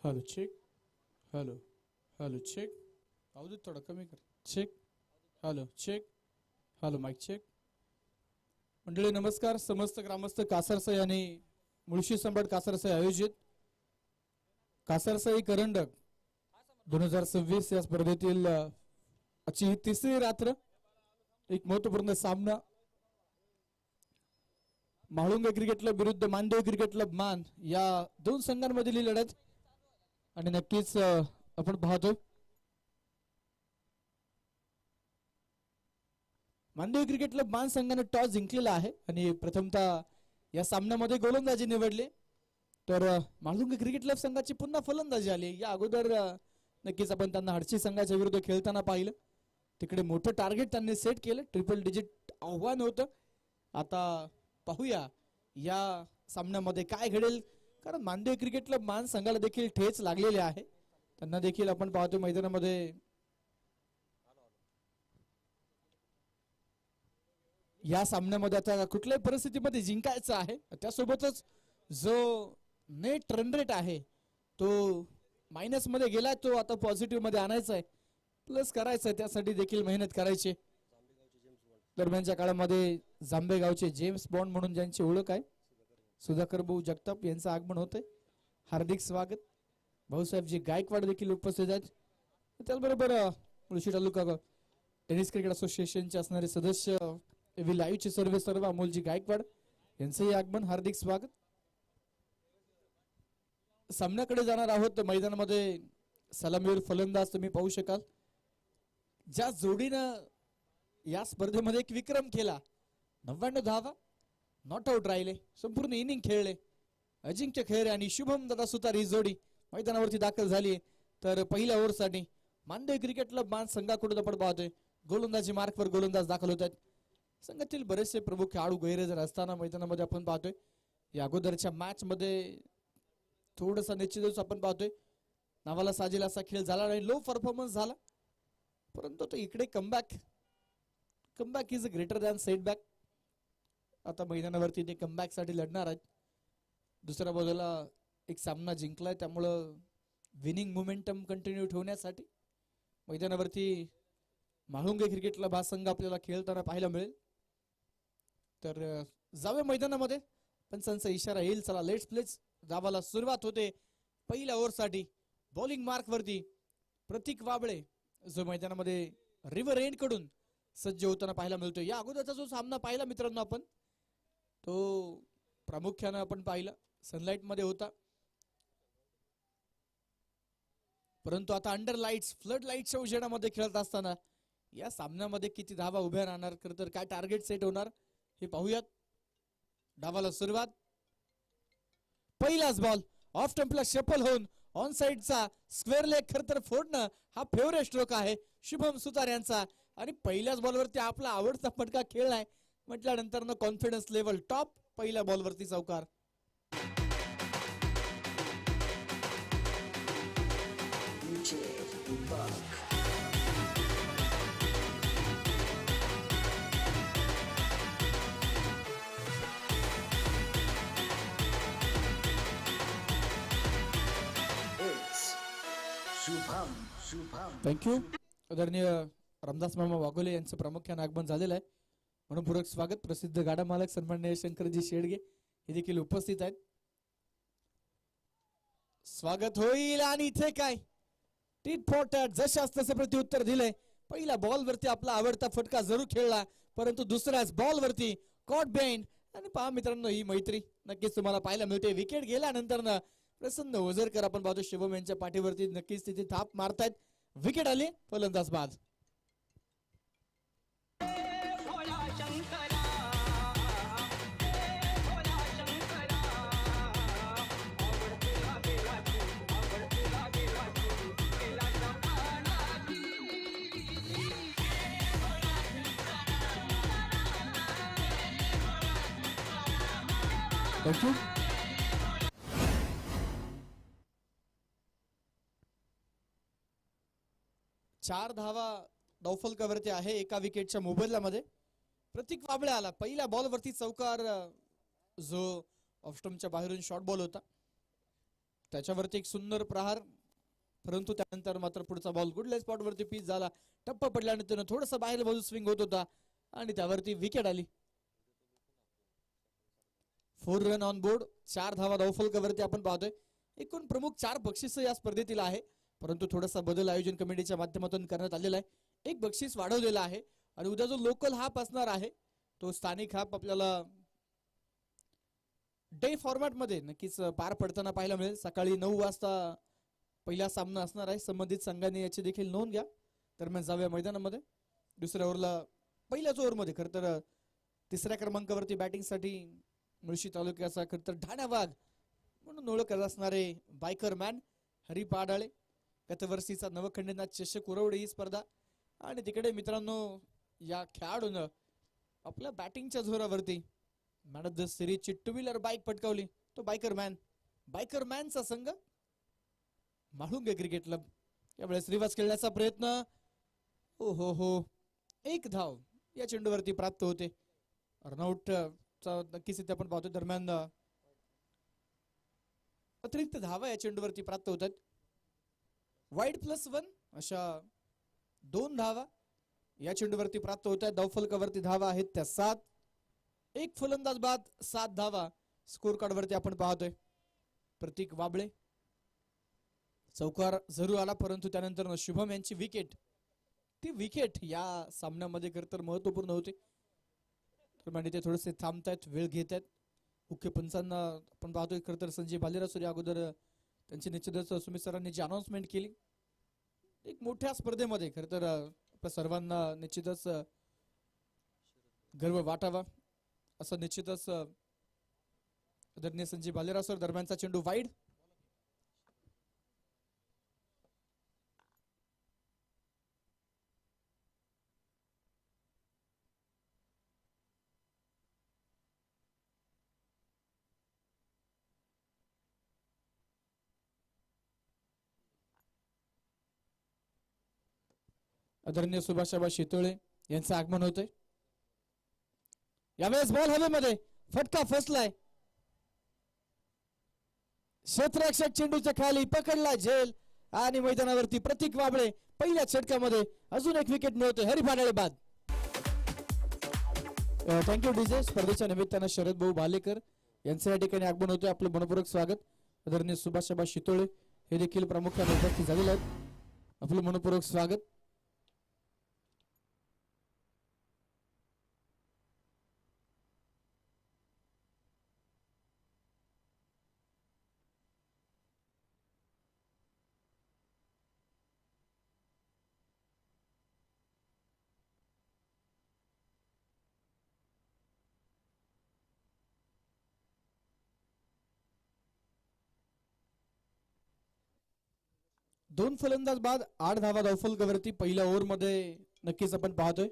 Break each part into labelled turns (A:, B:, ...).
A: Hello check. Hello hello check. आवाज थोडा कमी कर. Check. Hello check. Hello mic check. मंडळी नमस्कार. समस्त ग्रामस्थ कासारसाई आणि मुळशी सम्राट कासारसाई आयोजित कासारसाई करंडक 2026 या स्पर्धेतील आजची ही तिसरी रात्र. एक महत्वपूर्ण सामना म्हाळुंगे क्रिकेट क्लब विरुद्ध मानदेव क्रिकेट क्लब मान या दोन संघांमधील ही लढत. आणि नक्कीच आपण पाहतोय मानदेव क्रिकेट क्लब मान संघाने टॉस जिंकलेला आहे आणि प्रथमतः या सामन्यामध्ये गोलंदाजी निवडली. तर म्हाळुंगे क्रिकेट क्लब संघाची पुन्हा फलंदाजी आली. या अगोदर नक्कीच आपण त्यांना हडशी संघाच्या विरुद्ध खेळताना पाहिलं. तिकडे मोठं टार्गेट त्यांनी सेट केलं. ट्रिपल डिजिट आव्हान होतं. आता पाहूया या सामन्यामध्ये काय घडेल, कारण मानदेव क्रिकेट क्लब मान संघाला देखील ठेच लागलेले आहे. त्यांना देखील आपण पाहतो मैदानामध्ये या सामन्यामध्ये आता कुठल्याही परिस्थितीमध्ये जिंकायचं आहे. त्यासोबतच जो नेट रन रेट आहे तो मायनस मध्ये गेला, तो आता पॉझिटिव्ह मध्ये आणायचा आहे, प्लस करायचं आहे. त्यासाठी देखील मेहनत करायची. दरम्यानच्या काळामध्ये जांभेगावचे जेम्स बॉन्ड म्हणून ज्यांची ओळख आहे सुधाकर भाऊ जगताप यांचं आगमन होतंय. हार्दिक स्वागत. भाऊसाहेबजी गायकवाड देखील उपस्थित आहेत. त्याचबरोबर मुळशी तालुका टेनिस क्रिकेट असोसिएशनचे असणारे सदस्य लाईव्हचे सर्व अमोलजी गायकवाड यांचंही आगमन. हार्दिक स्वागत. सामन्याकडे जाणार आहोत. मैदानामध्ये सलामीवर फलंदाज तुम्ही पाहू शकाल. ज्या जोडीनं या स्पर्धेमध्ये एक विक्रम केला, 99 धावा, नॉट आउट राहिले, संपूर्ण इनिंग खेळले, अजिंक्य खैरे आणि शुभम दादा सुतार ही जोडी मैदानावरती दाखल झाली. तर पहिल्या ओव्हरसाठी मानदेव क्रिकेट क्लब मान संघाकडून आपण पाहतोय गोलंदाजी मार्कवर गोलंदाज दाखल होत आहेत. संघातील बरेचसे प्रमुख खेळाडू गैरहजर असताना मैदानामध्ये आपण पाहतोय या अगोदरच्या मॅच मध्ये थोडासा निश्चितच आपण पाहतोय नावाला साजेल असा खेळ झाला नाही. लो परफॉर्मन्स झाला, परंतु तो इकडे comeback is a greater than setback. आता मैदानावरती ते कमबॅक साठी लढणार आहेत. दुसऱ्या बाजूला एक सामना जिंकलाय, त्यामुळं विनिंग मोमेंटम कंटिन्यू ठेवण्यासाठी मैदानावरती म्हाळुंगे क्रिकेट क्लब हा संघ आपल्याला खेळताना पाहायला मिळेल. तर जाऊया मैदानामध्ये. पंचांचा इशारा येईल. चला लेट्स प्लेच. धावाला सुरुवात होते पहिल्या ओव्हरसाठी. बॉलिंग मार्क वरती प्रतीक वाबळे जो मैदानामध्ये रिव्हर एंड कडून सज्ज होताना पाहायला मिळतो. या अगोदरचा जो सामना पाहिला मित्रांनो आपण, तो प्रामुख्याने आपण पाहिला सनलाइट मध्ये होता, परंतु आता अंडर लाईट्स फ्लड लाईटच्या उजेडामध्ये खेळत असताना या सामन्यामध्ये किती धावा उभ्या राहणार, तर काय टार्गेट सेट होणार हे पाहूयात. डावाला सुरुवात. पहिलाच बॉल ऑफ स्टंपला शफल होऊन ऑन साइडचा स्क्वेअर लेग खर तर फोडणं हा फेवरेट स्ट्रोक आहे शुभम सुतार यांचा. आणि पहिल्याच बॉलवरती आपला आवडता फटका खेळलाय म्हटल्यानंतर कॉन्फिडन्स लेवल टॉप. पहिल्या बॉलवरती चौकार. थँक्यू. आदरणीय रामदास मामा वाघोले यांचं प्रामुख्याने आगमन झालेलं आहे. मनपूर्वक स्वागत. प्रसिद्ध गाडा मालक सन्माननीय शंकरजी शेडगे हे देखील उपस्थित आहेत. स्वागत होईल. आणि इथे काय टीट फॉर टॅट जशाच तसे प्रत्युत्तर दिले. पहिल्या बॉल वरती आपला आवडता फटका जरूर खेळला, परंतु दुसऱ्याच बॉल वरती कॉट बेंड. आणि पहा मित्रांनो, ही मैत्री नक्कीच तुम्हाला पाहायला मिळते. विकेट गेल्यानंतर प्रसन्न ओझरकर आपण पाहतो शिवम यांच्या पाठीवरती नक्कीच तिथे थाप मारतायत. विकेट आली. फलंदाज बाद. थँक्यू. 4 धावा डावफलकावरती आहे एका विकेटच्या मोबदल्यामध्ये. प्रतीक वाबळे आला. पहिल्या बॉलवरती चौकार, जो ऑफस्टंपच्या बाहेरून शॉर्ट बॉल होता. त्याच्यावरती एक सुंदर प्रहार, परंतु त्यानंतर मात्र पुढचा बॉल गुडल्या स्पॉट वरती पिच झाला. टप्पा पडल्याने त्यानं थोडस बाहेर बाजू स्विंग होत होता आणि त्यावरती विकेट आली. 4 रन ऑन बोर्ड, 4 धावा धावफलकावरती आपण पाहतोय. एकूण प्रमुख 4 बक्षीस या स्पर्धेतील आहे, परंतु थोडासा बदल आयोजन कमिटीच्या माध्यमातून करण्यात आलेला आहे. एक बक्षीस वाढवलेलं आहे आणि उद्या जो लोकल हाफ असणार आहे तो स्थानिक हाफ आपल्याला डे फॉर्मॅट मध्ये नक्कीच पार पडताना पाहायला मिळेल. सकाळी 9 वाजता पहिला सामना असणार आहे. संबंधित संघाने याची देखील नोंद घ्या. दरम्यान जाऊया मैदानामध्ये. दुसऱ्या ओव्हरला पहिल्याच ओव्हरमध्ये खरं तर तिसऱ्या क्रमांकावरती बॅटिंगसाठी मुळशी तालुक्याचा खरं तर ढाण्या वाघ म्हणून ओळख करत असणारे बायकर मॅन हरी पाडाळे, गतवर्षीचा नवखंडनाथ चषक उरवडे ही स्पर्धा. आणि तिकडे मित्रांनो या खेळाडूनं आपल्या बॅटिंगच्या जोरावरती मॅन ऑफ द सिरीजची 2 व्हीलर बाईक पटकावली. तो बायकर मॅनचा संघ म्हाळुंगे क्रिकेट क्लब. यावेळेस रिवर्स खेळण्याचा प्रयत्न, हो एक धाव या चेंडूवरती प्राप्त होते. रनआउट चा नक्कीच इथे आपण पाहतो. दरम्यान अतिरिक्त धावा या चेंडूवरती प्राप्त होतात. वाईड +1 अशा 2 धावा या चेंडूवरती प्राप्त होत आहेत. धावफलकावरती धावा आहेत त्या 7. एक फलंदाज बाद 7 धावा स्कोर कार्ड वरती आपण पाहतोय. प्रतीक वाबळे चौकार जरूर आला, परंतु त्यानंतर शुभम यांची विकेट, ती विकेट या सामन्यामध्ये खरं तर महत्वपूर्ण होते. ते थोडेसे थांबतायत, वेळ घेत आहेत. मुख्य पंचांना आपण पाहतोय खरं तर संजय भालेराव या अगोदर त्यांची निश्चितच सुमित सरांनी जी अनाउन्समेंट केली, एक मोठ्या स्पर्धेमध्ये खरं तर आपल्या सर्वांना निश्चितच गर्व वाटावा असं निश्चितच आदरणीय संजय भालेराव सर. दरम्यानचा चेंडू वाईड, आदरणीय सुभाषाबा शितोळे यांचं आगमन होतंय. यावेळेस बॉल हवेमध्ये, फटका फसलाय. क्षेत्ररक्षक चेंडूच्या खाली पकडला झेल आणि मैदानावरती प्रतीक वाबळे पहिल्या षटकामध्ये अजून एक विकेट मिळवतोय. हरी पाडाळे बाद. Thank you DJ. स्पर्धेच्या निमित्तानं शरद भाऊ भालेकर यांचं या ठिकाणी आगमन होतंय. आपलं मनपूर्वक स्वागत. आदरणीय सुभाषाबा शितोळे हे देखील प्रामुख्याने उपस्थित झालेले आहेत. आपलं मनपूर्वक स्वागत. दोन फलंदाज बाद 8 धावा धावफलकावरती पहिल्या ओव्हर मध्ये नक्कीच आपण पाहतोय.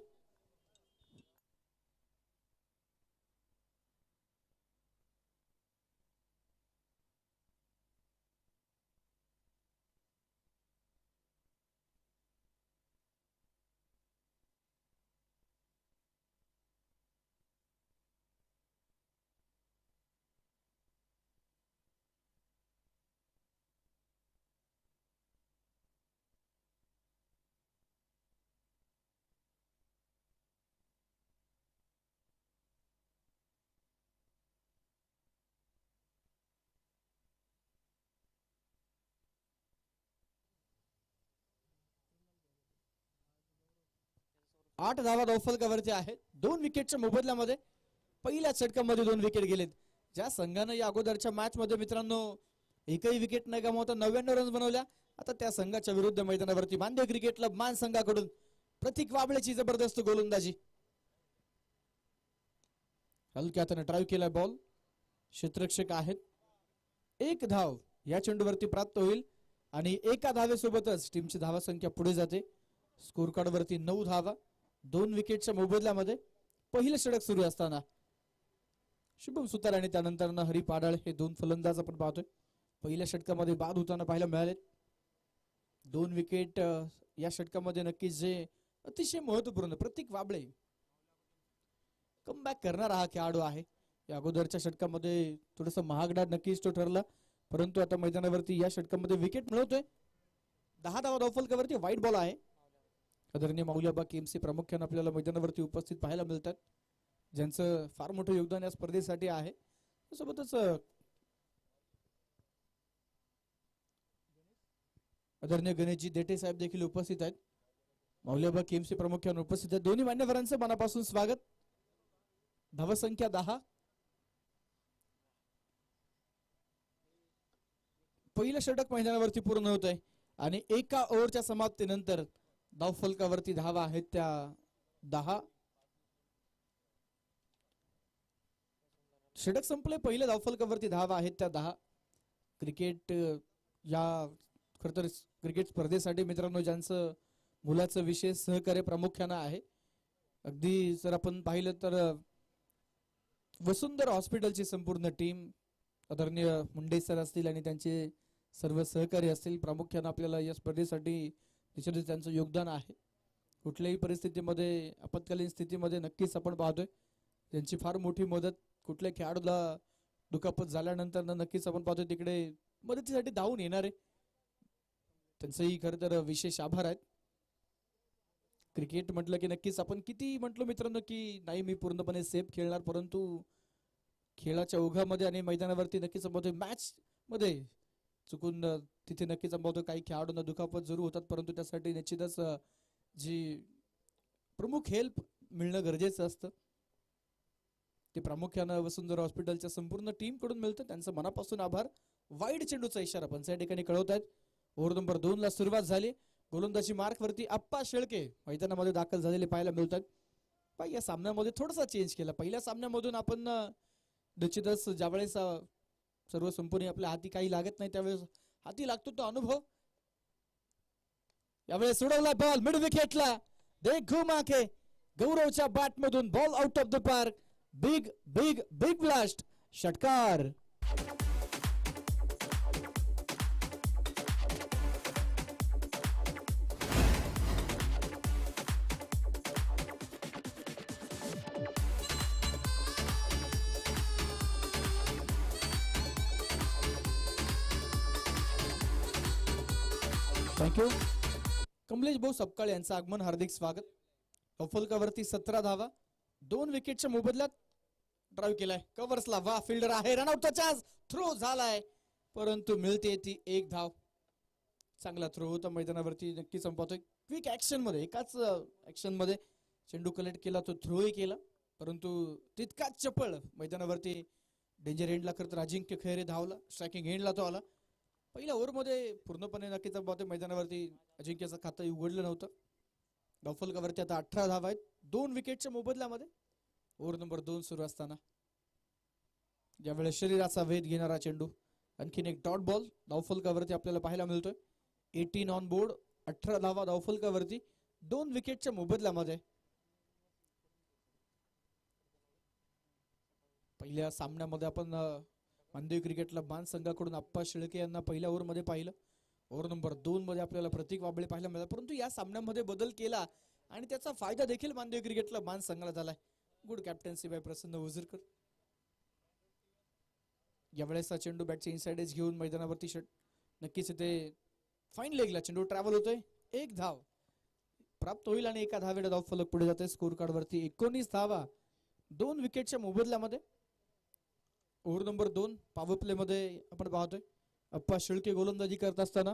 A: आठ धावा धावफलकावरती आहेत. 2 विकेटच्या मोबदल्यामध्ये पहिल्या षटकामध्ये 2 विकेट गेलेत. ज्या संघानं या अगोदरच्या मॅच मध्ये मित्रांनो एकही विकेट न गमावता 99 रन्स बनवल्या, आता त्या संघाच्या विरुद्ध मैदानावरती मानदेव क्रिकेट क्लब मान संघाकडून प्रतीक वाबळेची जबरदस्त गोलंदाजी. हलक्या हाताने ड्राईव्ह केला बॉल. क्षेत्ररक्षक आहेत. एक धाव या चेंडूवरती प्राप्त होईल आणि एका धावेसोबतच टीमची धावा संख्या पुढे जाते. स्कोर कार्ड वरती 9 धावा 2 विकेटच्या मोबदल्यामध्ये पहिलं षटक सुरू असताना शुभम सुतार आणि त्यानंतर हरी पाडाळ हे 2 फलंदाज आपण पाहतोय. पहिल्या षटकामध्ये बाद होताना पाहायला मिळाले. 2 विकेट या षटकामध्ये नक्कीच जे अतिशय महत्वपूर्ण. प्रतीक वाबळे कमबॅक करणारा हा खेळाडू आहे. या अगोदरच्या षटकामध्ये थोडस महागडा नक्कीच तो ठरला, परंतु आता मैदानावरती या षटकामध्ये विकेट मिळवतोय. 10 धावा धावफलकावरती वाईट बॉल आहे. आदरणीय माऊलीआबा केएमसी प्रामुख्याने आपल्याला मैदानावरती उपस्थित पाहायला मिळतात, ज्यांचं फार मोठं योगदान या स्पर्धेसाठी आहे. सोबतच आदरणीय गणेशजी देठे साहेब देखील उपस्थित आहेत. माऊलीआबा केएमसी प्रामुख्याने उपस्थित आहेत. दोन्ही मान्यवरांचं मनापासून स्वागत. धावसंख्या 10. पहिलं षटक मैदानावरती पूर्ण होत आहे आणि एका ओव्हरच्या समाप्तीनंतर धावफलकावरती धावा आहेत त्या 10. षटक संपले. पहिल्या धावफलकावरती धावा आहेत त्या 10. क्रिकेट या खरं तर क्रिकेट स्पर्धेसाठी मित्रांनो ज्यांचं मुलाचं विशेष सहकार्य प्रामुख्यानं आहे. अगदी जर आपण पाहिलं तर वसुंधरा हॉस्पिटलची संपूर्ण टीम, आदरणीय मुंडे सर असतील आणि त्यांचे सर्व सहकारी असतील, प्रामुख्यानं आपल्याला या स्पर्धेसाठी निश्चितच त्यांचं योगदान आहे. कुठल्याही परिस्थितीमध्ये, आपत्कालीन स्थितीमध्ये नक्कीच आपण पाहतोय त्यांची फार मोठी मदत. कुठल्या खेळाडूला दुखापत झाल्यानंतर नक्कीच आपण पाहतोय तिकडे मदतीसाठी धावून येणारे, त्यांचंही खरं तर विशेष आभार आहेत. क्रिकेट म्हटलं की नक्कीच आपण किती म्हटलो मित्रांनो की नाही मी पूर्णपणे सेफ खेळणार, परंतु खेळाच्या ओघामध्ये आणि मैदानावरती नक्कीच आपण मॅच मध्ये चुकून तिथे नक्कीच आपण काही खेळाडूंना दुखापत जरूर होतात, परंतु त्यासाठी निश्चितच जी प्रमुख हेल्प मिळणं गरजेचं असतं ते प्रामुख्यानं वसुंधरा हॉस्पिटलच्या संपूर्ण टीम कडून मिळतं. त्यांचं मनापासून आभार. वाईड चेंडूचा इशारा पण त्या ठिकाणी कळवत आहेत. ओव्हर नंबर 2 ला सुरुवात झाली. गोलंदाजी मार्क वरती आप्पा शेळके मैदानामध्ये दाखल झालेले पाहायला मिळतात. या सामन्यामध्ये थोडासा चेंज केला. पहिल्या सामन्यामधून आपण निश्चितच ज्यावेळेस सर्व संपूर्ण आपल्या हाती काही लागत नाही त्यावेळेस हाती लागतो तो अनुभव. यावेळेस सोडवला बॉल मिड विकेटला. देख घुमा के गौरवच्या बॅट मधून ball out of the park. Big big big blast. षटकार. थँक्यू. कमलेश भाऊ सपकाळ यांचं आगमन हार्दिक स्वागत. फलकावरती 17 धावा 2 विकेटच्या मोबदल्यात ड्राईव्ह केलाय. कव्हर्सला वा फिल्डर आहे. रनआउटचा चान्स. थ्रो झालाय परंतु मिळते ती 1 धाव. चांगला थ्रो होता मैदानावरती. नक्कीच संपवतोय क्विक ऍक्शन मध्ये. एकाच ऍक्शन मध्ये चेंडू कलेक्ट केला, तो थ्रोही केला, परंतु तितकाच चपळ मैदानावरती डेंजर एंडला करत अजिंक्य खैरे धावला. स्ट्रायकिंग एंडला तो आला. पहिल्या ओव्हरमध्ये पूर्णपणे नक्कीच पाहतोय मैदानावरती अजिंक्यचं खातं उघडलं नव्हतं. धावफलकावरती आता 18 धावा आहेत 2 विकेटच्या मोबदल्यामध्ये. ओव्हर नंबर 2 सुरू असताना ज्यावेळेस शरीराचा वेध घेणारा चेंडू. आणखीन एक डॉट बॉल धावफलकावरती आपल्याला पाहायला मिळतोय. 18 ऑन बोर्ड. 18 धावा धावफलकावरती 2 विकेटच्या मोबदल्यामध्ये. पहिल्या सामन्यामध्ये आपण मानदेवी क्रिकेटला बाण संघाकडून आप्पा शेळके यांना पहिल्या ओव्हरमध्ये पाहिलं. ओव्हर नंबर 2 मध्ये आपल्याला प्रतीक वाबळे पाहायला मिळाला, परंतु या सामन्यामध्ये बदल केला आणि त्याचा फायदा देखील मानदेवी क्रिकेटला बाण संघाला झालाय. गुड कॅप्टन्सी बाय प्रसन्न वझीरकर. यावेळेस चेंडू बॅटचे इनसाइड एज घेऊन मैदानावरती नक्कीच इथे फाईन लेगला चेंडू ट्रॅव्हल होतोय. 1 धाव प्राप्त होईल आणि एका धावेला धाव फलक पुढे जाते. स्कोर कार्ड वरती 19 धावा 2 विकेटच्या मोबदल्यामध्ये. ओव्हर नंबर 2 पॉवर प्ले मध्ये आपण पाहतोय अप्पा शेळके गोलंदाजी करत असताना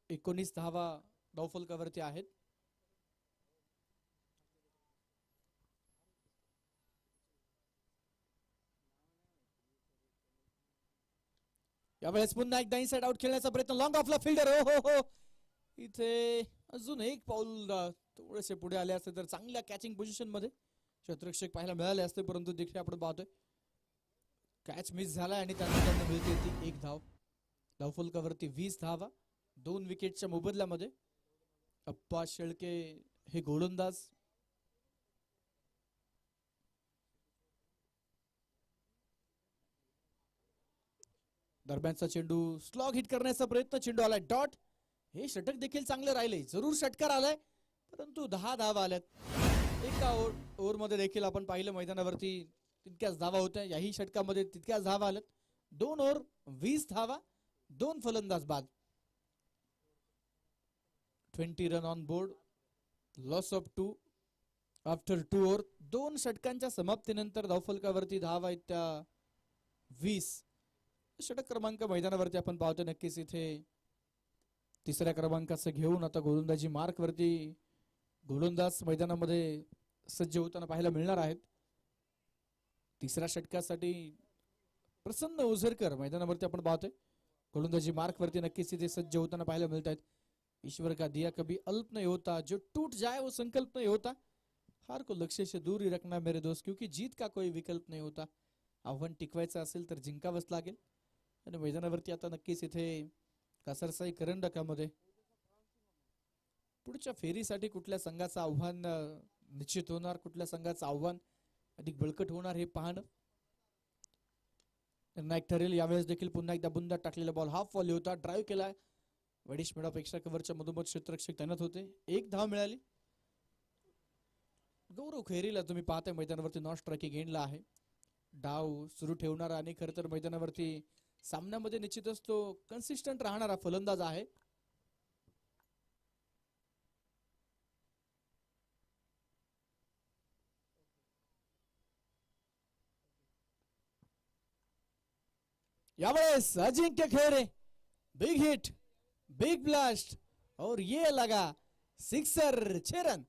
A: 19 धावा धावफलकावरती आहेत. यावेळेस पुन्हा एकदा इनसाइड आउट खेळण्याचा प्रयत्न. लॉंग ऑफला फिल्डर. हो हो हो इथे अजून एक पाऊल थोडेसे पुढे आले असते तर चांगल्या कॅचिंग पोझिशन मध्ये क्षेत्ररक्षक पाहायला मिळाले असते, परंतु देखील आपण पाहतोय कॅच मिस झाला आणि त्यांना मिळते ती 1 धाव. धावफलकावरती 20 धावा 2 विकेटच्या मोबदल्यामध्ये. अप्पा शेळके हे गोलंदाज. दरम्यानचा चेंडू स्लॉग हिट करण्याचा प्रयत्न. चेंडू आलाय डॉट. हे षटक देखील चांगले राहिले. जरूर षटकार आलाय परंतु 10 धावा आल्यात. एका ओव्हर मध्ये देखील आपण पाहिलं मैदानावरती तितक्याच धावा होत्या. याही षटकामध्ये तितक्याच धावा आल्यात. 2 ओव्हर 20 धावा, 2 फलंदाज बाद. 20 run on board, loss of 2 after 2 over. 2 षटकांच्या समाप्तीनंतर धावफलकावरती धावा आहेत त्या 20. षटक क्रमांक मैदानावरती आपण पाहतो. नक्कीच इथे तिसऱ्या क्रमांकाचं घेऊन आता गोलंदाजी मार्क वरती गोलंदाज मैदानामध्ये सज्ज होताना पाहायला मिळणार आहेत. तिसऱ्या षटकासाठी प्रसन्न ओझरकर मैदानावरती आपण पाहतोय. गोलंदाजी मार्क वरती नक्कीच इथे सज्ज होताना पाहायला मिळत आहेत. ईश्वर का दिया कभी अल्प नहीं होता, जो टूट जाए वो संकल्प नहीं होता, हार को लक्ष्य से दूर ही रखना मेरे दोस्त, क्योंकि जीत का कोई विकल्प नहीं होता. आव्हान टिकवायचं असेल तर जिंकावंच लागेल. आणि मैदानावरती आता नक्कीच इथे कासरसाई करंडकामध्ये पुढच्या फेरीसाठी कुठल्या संघाचं आव्हान निश्चित होणार, कुठल्या संघाचं आव्हान अधिक बळकट होणार हे पाहणं निर्णायक ठरेल. यावेळेस देखील पुन्हा एकदा बुंदा टाकलेला बॉल हाफ वॉली होता. ड्राईव्ह केला. वडिश मेडापेक्षा कव्हरच्या मधोमध क्षेत्ररक्षक तैनात होते. 1 धाव मिळाली. गौरव खैरीला तुम्ही पाहताय मैदानावरती नॉन स्ट्रायकिंग एंडला आहे. डाव सुरू ठेवणारा आणि खरं तर मैदानावरती सामन्यामध्ये निश्चितच तो कन्सिस्टंट राहणारा फलंदाज आहे. यावेळेस Ajinkya Khaire, big hit, big blast और ये लगा सिक्सर. 6 रन.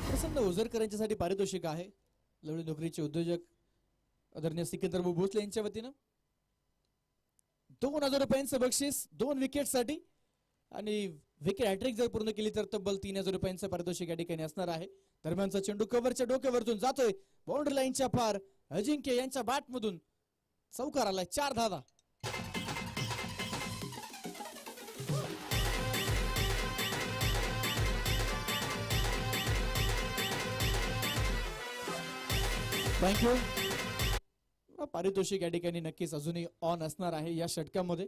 A: प्रसन्न ओझरकर यांच्यासाठी पारितोषिक आहे. लवळी नोकरीचे उद्योजक आदरणीय सिकंदर भोसले यांच्या वतीनं 2000 रुपयांचं बक्षीस 2 विकेट साठी आणि विकेट हॅट्रिक जर पूर्ण केली तर तब्बल 3000 रुपयांचं पारितोषिक या ठिकाणी असणार आहे. दरम्यानचा चेंडू कव्हरच्या डोक्यावरतून जातोय. बाउंड्री लाईनच्या पार अजिंक्य यांच्या बॅट मधून चौकार आलाय. 4 धावा. थँक्यू. पारितोषिक या ठिकाणी नक्कीच अजूनही ऑन असणार आहे. या षटकामध्ये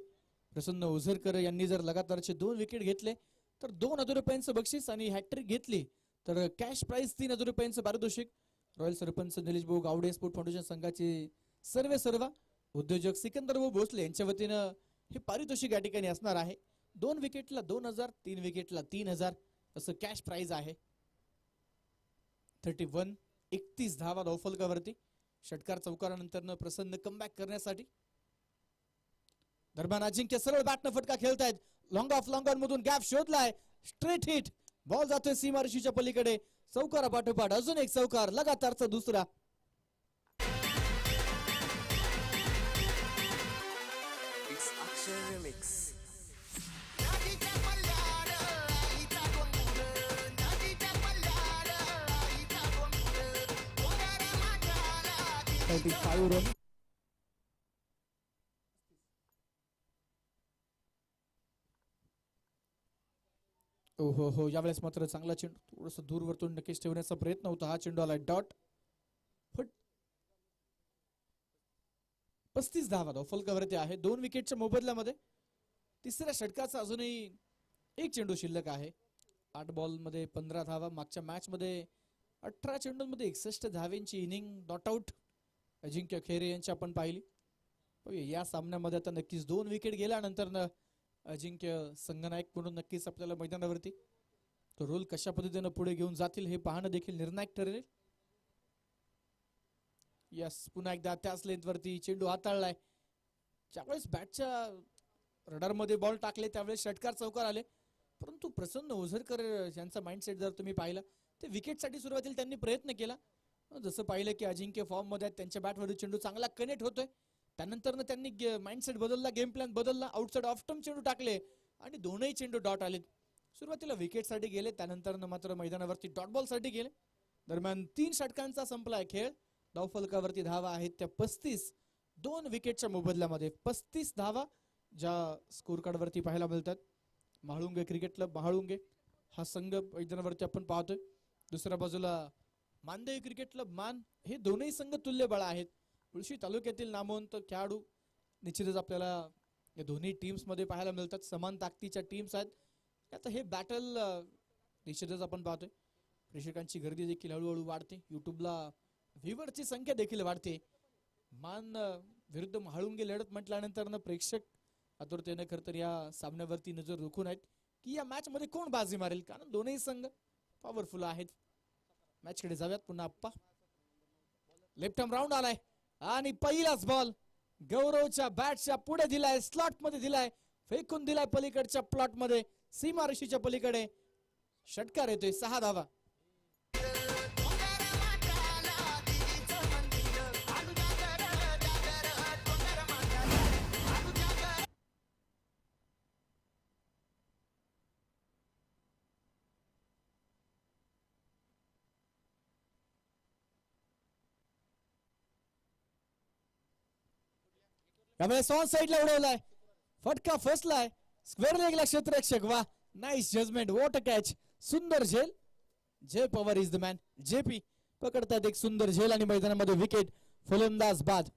A: प्रसन्न ओझरकर यांनी जर लगातारचे 2 विकेट घेतले तर 2000 रुपयांचं बक्षीस आणि हॅट्रिक घेतली तर कॅश प्राइस 3000 रुपयांचं पारितोषिक. रॉयल सरपंच निलेश भाऊ गावडे स्पोर्ट फाउंडेशन संघाचे सर्व उद्योजक सिकंदर भाऊ भोसले यांच्या वतीनं हे पारितोषिक या ठिकाणी असणार आहे. 2 विकेटला 2000, 3 विकेटला 3000 असं कॅश प्राइज आहे. 31 धावा धावफलकावरती. षटकार चौकारानंतर प्रसन्न कमबॅक करण्यासाठी. दरम्यान अजिंक्य सरळ बॅटनं फटका खेळतायत. लॉंग ऑफ मधून गॅप शोधलाय. Straight hit. बॉल जातोय सीमारेषेच्या पलीकडे. चौकारा पाठोपाठ अजून एक चौकार, लगातारचा दुसरा. रन. हो यावेळेस मात्र चांगला चेंडू थोडस दूरवरतून नक्कीच ठेवण्याचा प्रयत्न होता. हा चेंडू आला डॉट. 35 धावा धावफलकावरती आहे. 2 विकेटच्या मोबदल्यामध्ये. तिसऱ्या षटकाचा अजूनही एक चेंडू शिल्लक आहे. 8 बॉल मध्ये 15 धावा. मागच्या मॅच मध्ये 18 चेंडूंमध्ये 61 धावेंची इनिंग नॉट आउट अजिंक्य खैरे यांची आपण पाहिली. या सामन्यामध्ये आता नक्कीच 2 विकेट गेल्यानंतर अजिंक्य संघनायक म्हणून नक्कीच आपल्याला मैदानावरती तो रोल कशा पद्धतीने पुढे घेऊन जातील हे पाहणं देखील निर्णायक ठरेल. यस, पुन्हा एकदा त्याच लेंथवरती चेंडू हाताळलाय. ज्यावेळेस बॅटच्या रडारमध्ये बॉल टाकले त्यावेळेस षटकार चौकार आले. परंतु प्रसन्न ओझरकर यांचा माइंडसेट जर तुम्ही पाहिला ते विकेटसाठी सुरुवातीला त्यांनी प्रयत्न केला. जसं पाहिलं की अजिंक्य फॉर्म मध्ये त्यांच्या बॅटवरील चेंडू चांगला कनेक्ट होतोय. त्यानंतर त्यांनी माइंडसेट बदलला, गेम प्लॅन बदलला. आउटसाइड ऑफ स्टंप चेंडू टाकले आणि दोनही चेंडू डॉट आले. सुरुवातीला विकेट साठी गेले, त्यानंतर मात्र मैदानावरती डॉट बॉल साठी गेले. दरम्यान 3 षटकांचा संपलाय खेळ. धावफलकावरती धावा आहेत त्या 35. 2 विकेटच्या मोबदल्यामध्ये 35 धावा ज्या स्कोर कार्ड वरती पाहायला मिळतात. म्हाळुंगे क्रिकेट क्लब म्हाळुंगे हा संघ मैदानावरती आपण पाहतोय. दुसऱ्या बाजूला मानदेवी क्रिकेट क्लब मान. हे दोनही संघ तुल्यबळ आहेत. मुळशी तालुक्यातील नामवंत खेळाडू निश्चितच आपल्याला या दोन्ही टीम्स मध्ये पाहायला मिळतात. समान ताकदीच्या टीम्स आहेत. आता हे बॅटल निश्चितच आपण पाहतोय. प्रेक्षकांची गर्दी देखील हळूहळू वाढते. युट्यूबला व्ह्यूअरची संख्या देखील वाढते. मान विरुद्ध म्हाळुंगे लढत म्हटल्यानंतर प्रेक्षक आतुरतेने खरं तर या सामन्यावरती नजर रोखून आहेत की या मॅच मध्ये कोण बाजी मारेल, कारण दोन्ही संघ पॉवरफुल आहेत. मॅच कडे जाऊयात पुन्हा. आप्पा लेफ्ट आर्म राऊंड आलाय आणि पहिलाच बॉल गौरवच्या बॅटच्या पुढे दिलाय, स्लॉट मध्ये दिलाय, फेकून दिलाय पलीकडच्या प्लॉट मध्ये, सीमारेषेच्या पलीकडे. षटकार येतोय. 6 धावा. त्यामुळे सॉन साइडला उडवलाय, फटका फसलाय, स्क्वेअर लेगला क्षेत्ररक्षक. वा, nice judgement, what a catch. सुंदर झेल. Jay Pawar is the man. JP पकडतात एक सुंदर झेल आणि मैदानामध्ये विकेट. फलंदाज बाद.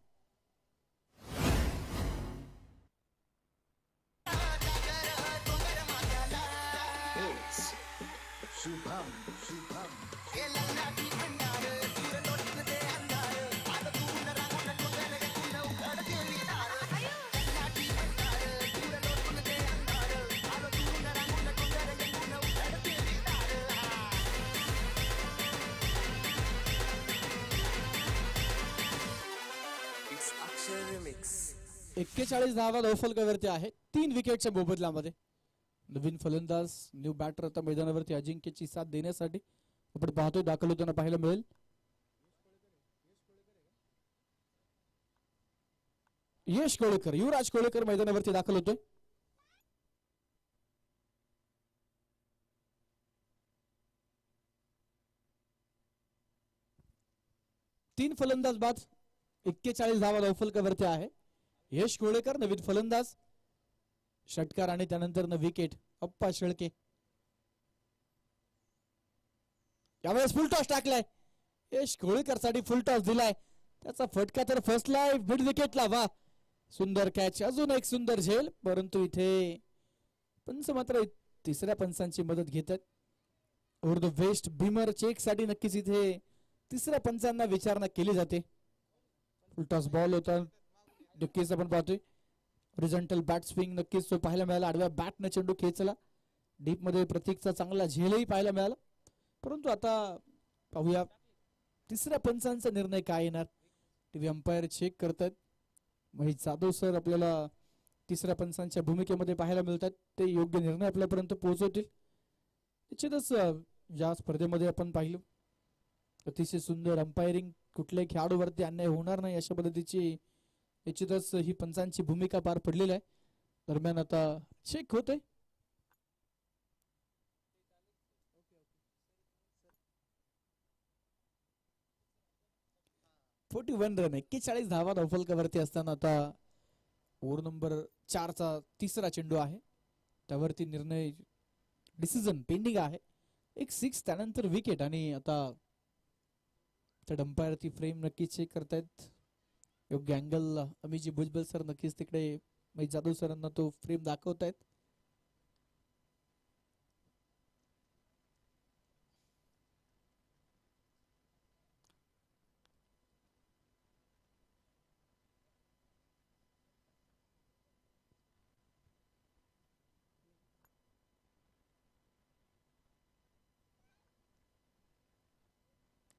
B: Remix
A: 41 धावा धावफलकावरती आहे 3 विकेटच्या मोबदल्यामध्ये. नवीन फलंदाज न्यू बॅटर आता मैदानावरती अजिंक्यची साथ देण्यासाठी आपण पाहतोय. दाखल होताना पाहायला मिळेल यश कोळेकर. युवराज कोळेकर मैदानावरती दाखल होतोय. तीन फलंदाज बाद. 41 धावा धावफलकावरती आहे. यश कोळेकर नवीन फलंदाज. षटकार आणि त्यानंतर विकेट. अप्पा शेळके यावेळेस फुल टॉस टाकलाय. यश कोळेकर साठी फुल टॉस दिलाय. त्याचा फटका तर फसलाय मिड विकेटला. वा, सुंदर कॅच. अजून एक सुंदर झेल, परंतु इथे पंच मात्र तिसऱ्या पंचांची मदत घेतात. Over the waste Bhimar check साठी नक्कीच इथे तिसऱ्या पंचांना विचारणा केली जाते. फुल टॉस बॉल होता. नक्कीच आपण पाहतोय हॉरिझॉन्टल बॅट स्विंग नक्कीच तो पाहायला मिळाला. आडव्या बॅटने चेंडू खेचला. डीप मध्ये प्रतीकचा चांगला झेलही पाहायला मिळाला. परंतु आता पाहूया तिसऱ्या पंचांचा निर्णय काय येणार. टीव्ही अंपायर चेक करतात. महेश जाधव सर आपल्याला तिसऱ्या पंचांच्या भूमिकेमध्ये पाहायला मिळतात. ते योग्य निर्णय आपल्यापर्यंत पोहोचवतील. निश्चितच या स्पर्धेमध्ये आपण पाहिलं अतिशय सुंदर अंपायरिंग. कुठल्याही खेळाडूवरती अन्याय होणार नाही अशा पद्धतीची निश्चितच ही पंचांची भूमिका पार पडलेली आहे. दरम्यान आता चेक होते. फोर्टी 41 रन 41 धावा धावफलकावरती असताना आता ओव्हर नंबर 4 चा तिसरा चेंडू आहे. त्यावरती निर्णय डिसिजन पेंडिंग आहे. एक 6 त्यानंतर विकेट. आणि आता अंपायर ती फ्रेम नक्कीच चेक करतायत. योग्य अँगल अमिजी भुजबल सर नक्कीच तिकडे महेश जाधव सरांना तो फ्रेम दाखवतायत.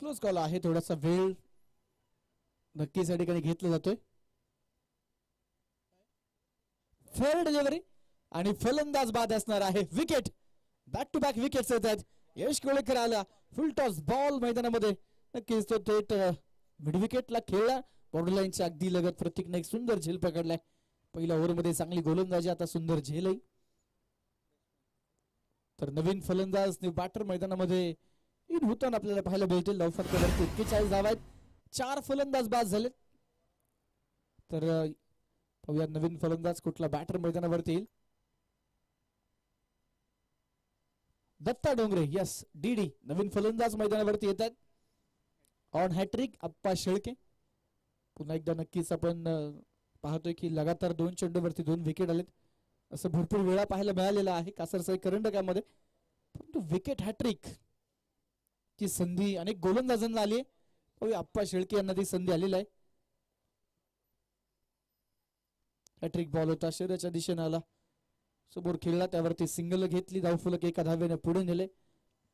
A: क्लोज कॉल आहे. थोडासा वेळ नक्कीच या ठिकाणी घेतला जातोय. फेअर डिलिव्हरी आणि फलंदाज बाद असणार आहे. Wicket. Back to back wickets येत आहेत. यश कोळेकर आला. फुल टॉस बॉल मैदानामध्ये. नक्कीच तो थेट मिड विकेटला खेळला. बॉर्डर लाईनच्या अगदी लगत प्रतीकने एक सुंदर झेल पकडलाय. पहिल्या ओव्हर मध्ये चांगली गोलंदाजी, आता सुंदर झेलही. तर नवीन फलंदाज बॅटर मैदानामध्ये इन होताना आपल्याला पाहायला मिळतील. धावफलकावरती 41 धावा आहेत. 4 फलंदाज बाद झाले. तर पाहूया नवीन फलंदाज कुठला बॅटर मैदानावरती येईल. दत्ता डोंगरे. यस, डीडी नवीन फलंदाज मैदानावरती येत आहेत. ऑन हॅट्रिक अप्पा शेळके. पुन्हा एकदा नक्कीच आपण पाहतोय की लगातार 2 चेंडूवरती 2 विकेट आलेत असं भरपूर वेळा पाहायला मिळालेलं आहे कासरसाई करंडकामध्ये. परंतु विकेट हॅट्रिक ची संधी अनेक गोलंदाजांना आली आहे. आप्पा शेळके यांना ती संधी आलेली आहे. हॅट्रिक बॉल होता, शरीराच्या दिशेने आला, समोर खेळला, त्यावरती सिंगल घेतली, धावफलक एका धावेने पुढे नेले.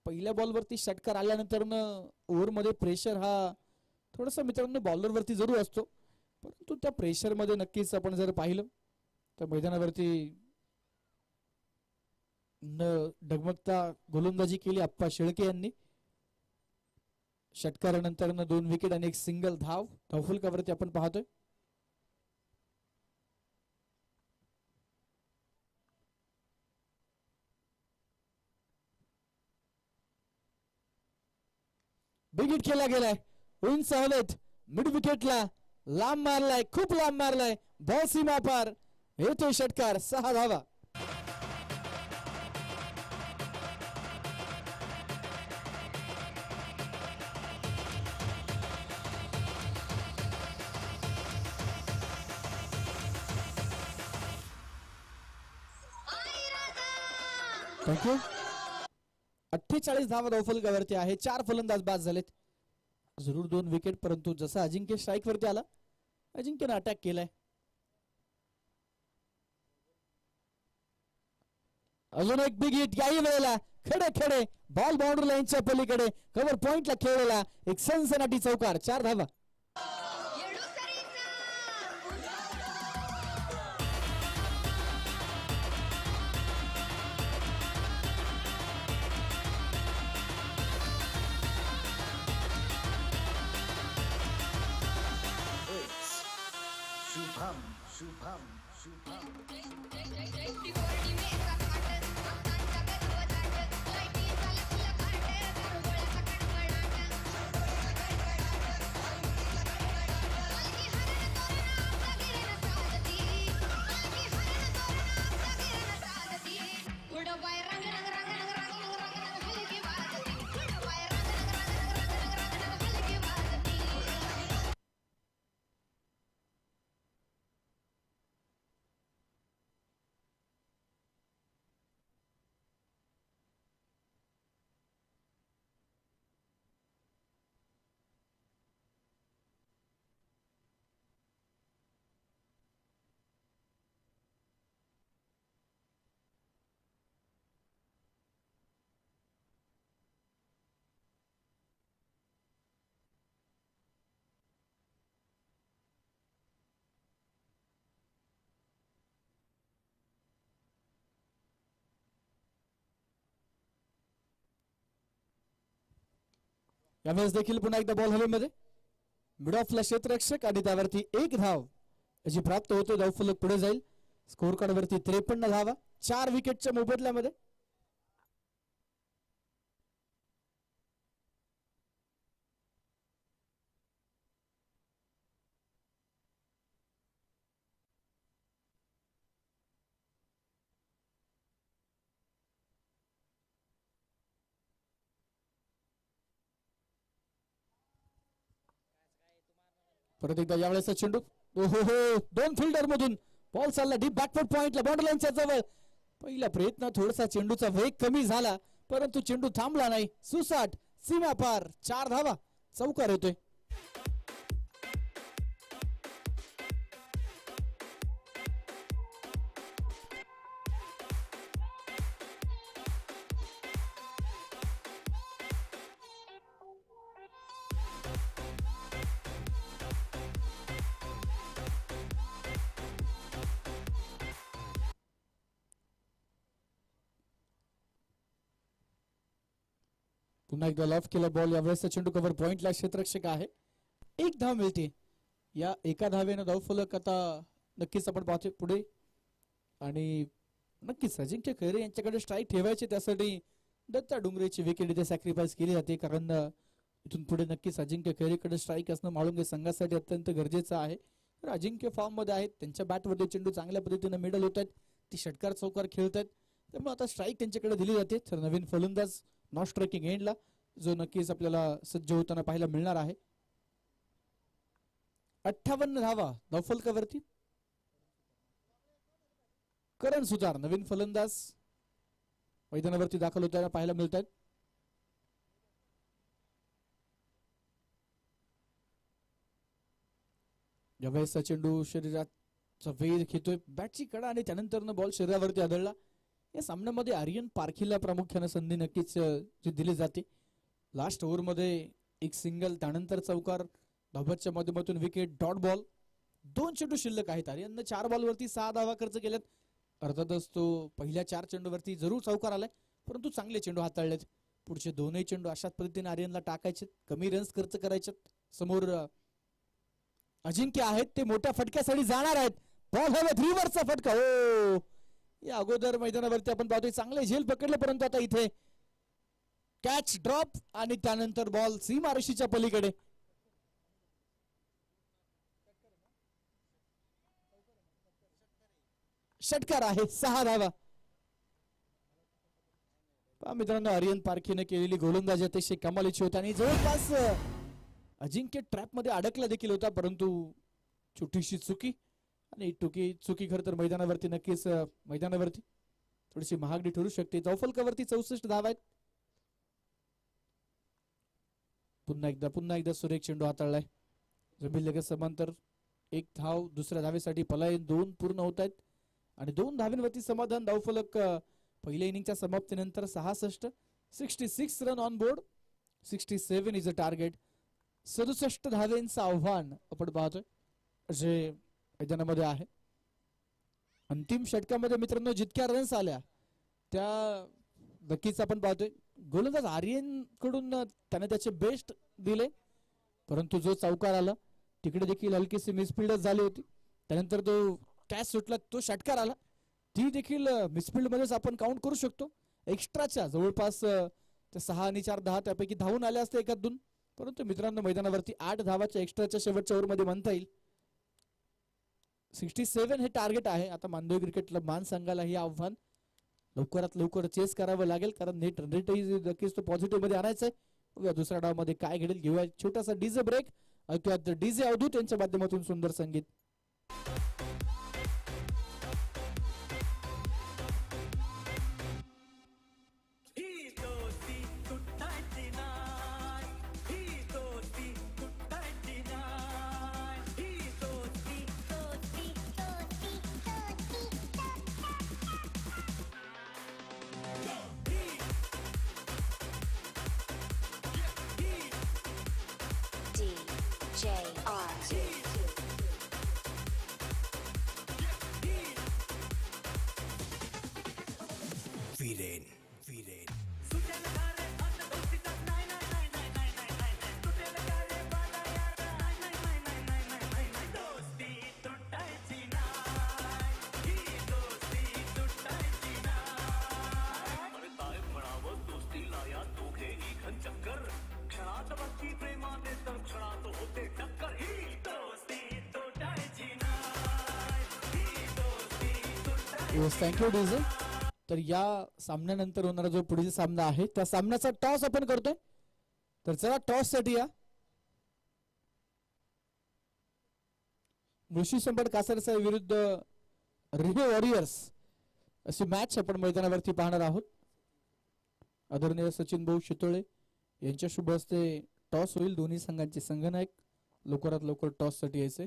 A: पहिल्या बॉलवरती षटकार आल्यानंतर ओव्हरमध्ये प्रेशर हा थोडासा मित्रांनो बॉलरवरती जरूर असतो, परंतु त्या प्रेशर मध्ये नक्कीच आपण जर पाहिलं तर मैदानावरती न डगमगता गोलंदाजी केली आप्पा शेळके यांनी. षटकारानंतर 2 विकेट आणि 1 सिंगल धावफलकावरती आपण पाहतोय. बिग हिट केला गेलाय, उंच हवेत मिड विकेटला लांब मारलाय, खूप लांब मारलाय, बॉल सीमा पार, येतोय षटकार, 6 धावा. थँक्यू. 48 धावा धावफलकावरती आहे. 4 फलंदाज बाद झालेत, जरूर 2 विकेट, परंतु जसा अजिंक्य स्ट्राईक वरती आला अजिंक्यने अटॅक केलाय. अजून एक बिग हिट, याही वेळेला खडे खडे बॉल बाउंड्री लाईनच्या पलीकडे कव्हर पॉइंटला खेळलेला एक सनसनाटी चौकार, 4 धावा. यावेळेस देखील पुन्हा एकदा बॉल हवेमध्ये, मिड ऑफला क्षेत्ररक्षक आणि त्यावरती 1 धाव जी प्राप्त होते. धावफलक पुढे जाईल. स्कोर कार्ड वरती 53 धावा 4 विकेटच्या मोबदल्यामध्ये. परत एकदा यावेळेस चेंडू, ओहो हो, 2 फिल्डर मधून बॉल चालला डीप बॅकवर्ड पॉइंटला, बाउंड्री लाईनच्या जवळ. पहिल्या प्रयत्न थोडासा चेंडूचा वेग कमी झाला, परंतु चेंडू थांबला नाही, सुसाट सीमा पार, 4 धावा, चौकार येतोय. पुन्हा एकदा लॉफ केला बॉल. यावेळेस चेंडू कव्हर पॉइंटला क्षेत्ररक्षक आहे. 1 धाव मिळते. या एका धावेनं धावफलक आता नक्कीच आपण पाहतोय पुढे, आणि नक्कीच अजिंक्य खैरे यांच्याकडे स्ट्राईक ठेवायचे, त्यासाठी दत्ता डोंगरेची विकेट इथे सॅक्रिफाईस केली जाते, कारण इथून पुढे नक्कीच अजिंक्य खैरेकडे स्ट्राईक असणं म्हाळुंगे संघासाठी अत्यंत गरजेचं आहे. तर अजिंक्य फॉर्म मध्ये आहेत, त्यांच्या बॅटमध्ये चेंडू चांगल्या पद्धतीने मिडल होत आहेत, ती षटकार चौकार खेळत आहेत, त्यामुळे आता स्ट्राईक त्यांच्याकडे दिली जाते. तर नवीन फलंदाज नॉट स्ट्रायकिंग एंडला, जो नक्कीच आपल्याला सज्ज होताना पाहायला मिळणार आहे. 58 धावा धावफलकावरती करण सुतार नवीन फलंदाज मैदानावरती दाखल होताना पाहायला मिळत आहेत. यावेळेस चेंडू शरीराचा वेध घेतोय, बॅटची कडा आणि त्यानंतर बॉल शरीरावरती आदळला. या सामन्यामध्ये आर्यन पारखीला प्रामुख्याने संधी नक्कीच जी दिली जाते. लास्ट ओव्हर मध्ये एक सिंगल, त्यानंतर चौकार, धाब्याच्या माध्यमातून विकेट, डॉट बॉल. 2 चेंडू शिल्लक आहेत. आर्यनने 4 बॉलवरती 6 धावा खर्च केल्यात. अर्थातच तो पहिल्या 4 चेंडूवरती जरूर चौकार आलाय, परंतु चांगले चेंडू हाताळलेत. पुढचे 2ही चेंडू अशाच पद्धतीने आर्यनला टाकायचे, कमी रन्स खर्च करायचे. समोर अजिंक्य आहेत, ते मोठ्या फटक्यासाठी जाणार आहेत. बॉल हवेत, रिव्हर्सचा फटका. हो, या अगोदर मैदानावरती आपण पाहतोय चांगले झेल पकडले, परंतु आता इथे कॅच, ड्रॉप आणि त्यानंतर बॉल सीमारेषेच्या पलीकडे. षटकार आहे, 6 धावा. मित्रांनो, आर्यन पारखीने केलेली गोलंदाजी अतिशय कमालीची होती आणि जवळपास अजिंक्य ट्रॅप मध्ये अडकला देखील होता, परंतु छोटीशी चुकी. आणि चुकी खर तर मैदानावरती नक्कीच मैदानावरती थोडीशी महागडी ठरू शकते. चौफलकावरती 64 धावा आहेत. पुन्हा एकदा सुरेख चेंडू हाताळलाय. जमीन लगेच समांतर, 1 धाव, दुसऱ्या धावेसाठी पलायन, 2 पूर्ण होत आहेत आणि 2 धावेंवरती समाधान. धावफलक पहिल्या इनिंगच्या समाप्तीनंतर 66 run on board. 67 is a target. 67 धावेंचं आव्हान आपण पाहतोय जे मैदानामध्ये आहे. अंतिम षटकामध्ये मित्रांनो जितक्या रन्स आल्या त्या नक्कीच आपण पाहतोय. गोलंदाज आर्यन कडून त्याने त्याचे बेस्ट दिले, परंतु जो चौकार आला तिकडे देखील हलकीशी मिसफिल्डच झाली होती. त्यानंतर तो कॅच सुटला, तो षटकार आला, ती देखील मिसफिल्ड मध्येच आपण काउंट करू शकतो. एक्स्ट्राच्या जवळपास 6 आणि 4 10 त्यापैकी धावून आले असते एखादून, परंतु मित्रांनो मैदानावरती 8 धावाच्या एक्स्ट्राच्या शेवटच्या ओव्हरमध्ये म्हणता येईल. 67 हे टार्गेट आहे. आता मानदेव क्रिकेट मान संघाला हे आव्हान लवकरात लवकर चेस करावं लागेल, कारण नेट रेटही नक्कीच तो पॉझिटिव्ह मध्ये आणायचा आहे. दुसऱ्या डावामध्ये काय घडेल घेऊया छोटासा डीजे ब्रेक. ऐकूयात डीजे अवधूत यांच्या माध्यमातून सुंदर संगीत. Thank you DJ. तर या सामन्यानंतर होणारा जो पुढील सामना आहे त्या सामन्याचा टॉस आपण करतोय. तर चला टॉस साठी या. मुळशी संबड कासारसा विरुद्ध रिव्हे वॉरियर्स अशी मॅच आपण मैदानावरती पाहणार आहोत. आदरणीय सचिन भाऊ शितोळे यांच्या शुभ हस्ते टॉस होईल. दोन्ही संघांचे संघनायक लवकरात लवकर टॉस साठी यायचे.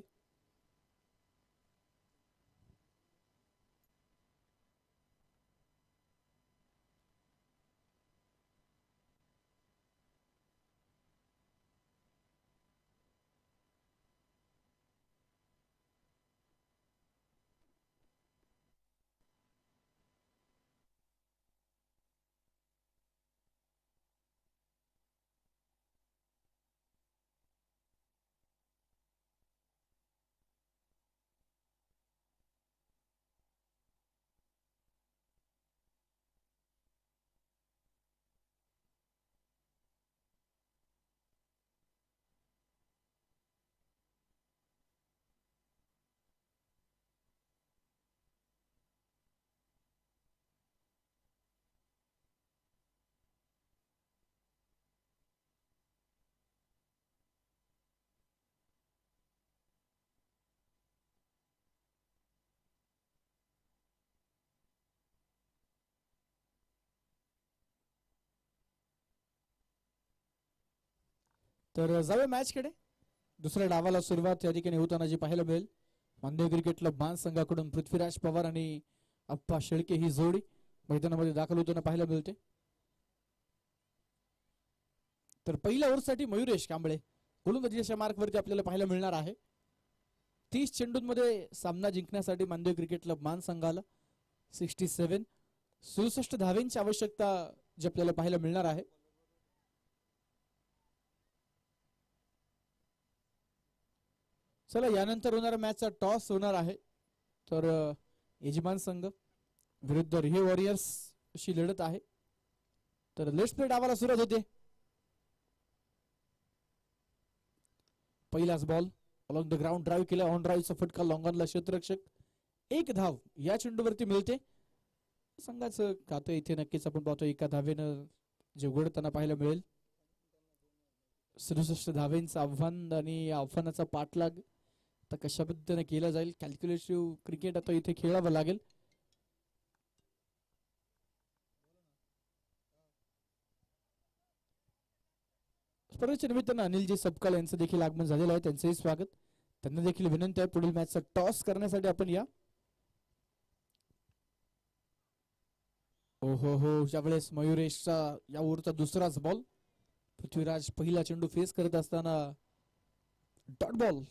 A: तर जाऊया मॅच कडे. दुसऱ्या डावाला सुरुवात या ठिकाणी होताना जी पाहायला मिळेल. मानदेव क्रिकेट क्लब मान संघाकडून पृथ्वीराज पवार आणि अप्पा शेळके ही जोडी मैदानामध्ये दाखल होताना पाहायला मिळते. तर पहिल्या ओव्हरसाठी मयुरेश कांबळे गोलंदाजीच्या मार्कवरती आपल्याला पाहायला मिळणार आहे. 30 चेंडूंमध्ये सामना जिंकण्यासाठी मानदेव क्रिकेट क्लब मान संघाला 67 67 धावेंची आवश्यकता जी आपल्याला पाहायला मिळणार आहे. चला यानंतर होणारा मॅचचा टॉस होणार आहे. तर यजमान संघ विरुद्ध रिहे वॉरियर्स अशी लढत आहे. तर लेट्स प्ले डावाला सुरुवात होते. पहिलाच ball along the ground drive केला. ऑन ड्राईव्हचा फटका लॉंगॉनला क्षेत्ररक्षक. एक धाव या चेंडूवरती मिळते. संघाचं खातं इथे नक्कीच आपण पाहतो एका धावेनं जे उघडताना पाहायला मिळेल. 67 धावेंचं आव्हान आणि या आव्हानाचा पाठलाग आता कशा पद्धतीने केला जाईल. कॅल्क्युलेटिव्ह क्रिकेट आता इथे खेळावं लागेल. स्पर्धेच्या निमित्तानं अनिलजी सबकाल यांचं देखील आगमन झालेलं आहे. त्यांचंही स्वागत. त्यांना देखील विनंती आहे पुढील मॅचचा टॉस करण्यासाठी आपण या. हो हो ज्यावेळेस मयुरेशचा या ओव्हरचा दुसराच बॉल. पृथ्वीराज पहिला चेंडू फेस करत असताना डॉट बॉल.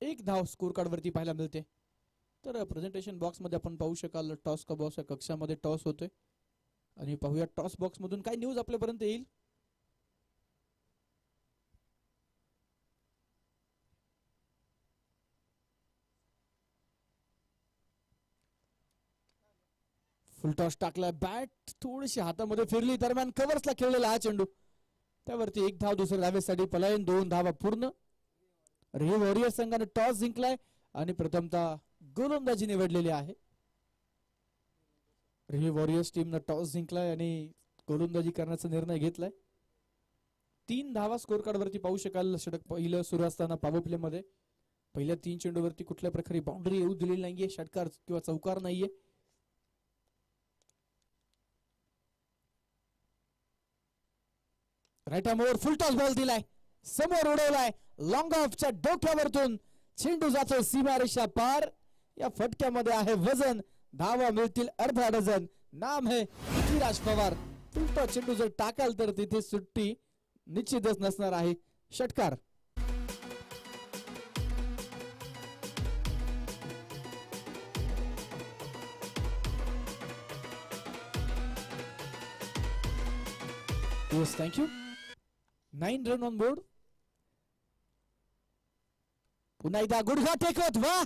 A: एक धाव स्कोर कार्ड वरती पाहायला मिळते. तर प्रेझेंटेशन बॉक्स मध्ये आपण पाहू शकाल टॉस का बॉक्स या कक्षामध्ये टॉस होतोय आणि पाहूया टॉस बॉक्स मधून काय न्यूज आपल्यापर्यंत येईल. फुल टॉस टाकलाय. बॅट थोडीशी हातामध्ये फिरली दरम्यान कव्हर्सला खेळलेला हा चेंडू. त्यावरती एक धाव दुसऱ्या धावेसाठी पलायन. 2 धावा पूर्ण. रिहे वॉरियर्स संघाने टॉस जिंकलाय आणि प्रथमतः गोलंदाजी निवडलेली आहे. रिहे वॉरियर्स टीमनं टॉस जिंकलाय आणि गोलंदाजी करण्याचा निर्णय घेतलाय. 3 धावा स्कोर कार्ड वरती पाहू शकाल. षटक पहिलं सुरू असताना पॉवर प्ले मध्ये पहिल्या 3 चेंडूवरती कुठल्या प्रकारे बाउंड्री येऊ दिलेली नाहीये. षटकार किंवा चौकार नाहीये. Right arm over full toss ball दिलाय. समोर उडवलाय. लॉंग ऑफच्या डोक्यावरतून चेंडू जातोय सीमारेषा पार. या फटक्यामध्ये आहे वजन. धावा मिळतील अर्धा डझन. नाम है पृथ्वीराज पवार. फुल टॉस चेंडू जर टाकाल तर तिथे सुट्टी निश्चितच नसणार आहे. षटकार. Yes thank you. 9 run on board. पुन्हा एकदा गुडघा टेकत. वा